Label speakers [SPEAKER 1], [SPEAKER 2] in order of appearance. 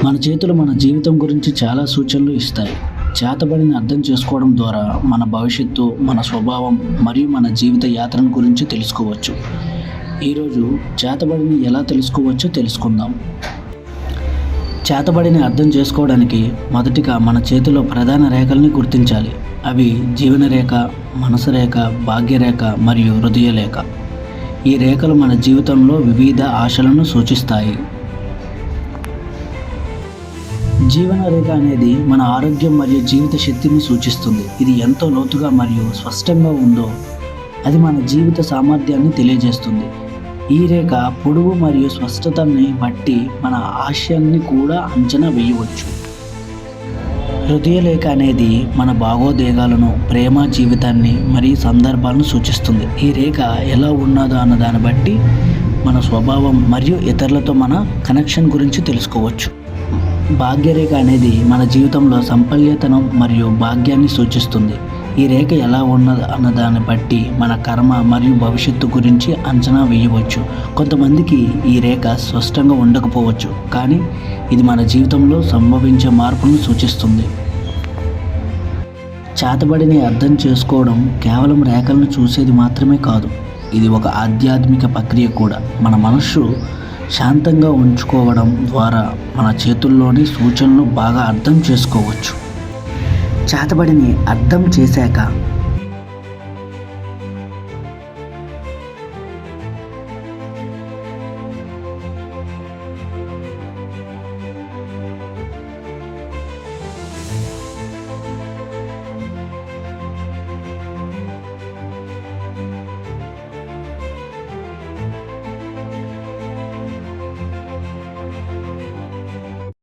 [SPEAKER 1] మన చేతులు మన జీవితం గురించి చాలా సూచనలు ఇస్తాయి. చేతబడిని అర్థం చేసుకోవడం ద్వారా మన భవిష్యత్తు, మన స్వభావం మరియు మన జీవిత యాత్రను గురించి తెలుసుకోవచ్చు. ఈరోజు చేతబడిని ఎలా తెలుసుకోవచ్చో తెలుసుకుందాం. చేతబడిని అర్థం చేసుకోవడానికి మొదటిగా మన చేతిలో ప్రధాన రేఖల్ని గుర్తించాలి. అవి జీవనరేఖ, మనసు రేఖ, భాగ్యరేఖ మరియు హృదయరేఖ. ఈ రేఖలు మన జీవితంలో వివిధ ఆశలను సూచిస్తాయి. జీవన రేఖ అనేది మన ఆరోగ్యం మరియు జీవిత శక్తిని సూచిస్తుంది. ఇది ఎంతో లోతుగా మరియు స్పష్టంగా ఉందో అది మన జీవిత సామర్థ్యాన్ని తెలియజేస్తుంది. ఈ రేఖ పొడవు మరియు స్పష్టతని బట్టి మన ఆశయాన్ని కూడా అంచనా వేయవచ్చు. హృదయరేఖ అనేది మన భావోద్వేగాలను, ప్రేమ జీవితాన్ని మరియు సందర్భాలను సూచిస్తుంది. ఈ రేఖ ఎలా ఉన్నదో అన్న దాన్ని బట్టి మన స్వభావం మరియు ఇతరులతో మన కనెక్షన్ గురించి తెలుసుకోవచ్చు. భాగ్యరేఖ అనేది మన జీవితంలో సంపల్యతను మరియు భాగ్యాన్ని సూచిస్తుంది. ఈ రేఖ ఎలా ఉన్నది అన్న దాన్ని బట్టి మన కర్మ మరియు భవిష్యత్తు గురించి అంచనా వేయవచ్చు. కొంతమందికి ఈ రేఖ స్పష్టంగా ఉండకపోవచ్చు, కానీ ఇది మన జీవితంలో సంభవించే మార్పులను సూచిస్తుంది. చేతబడిని అర్థం చేసుకోవడం కేవలం రేఖలను చూసేది మాత్రమే కాదు, ఇది ఒక ఆధ్యాత్మిక ప్రక్రియ కూడా. మన మనస్సు శాంతంగా ఉంచుకోవడం ద్వారా మన చేతుల్లోని సూచనలు బాగా అర్థం చేసుకోవచ్చు. చేతబడిని అర్థం చేశాక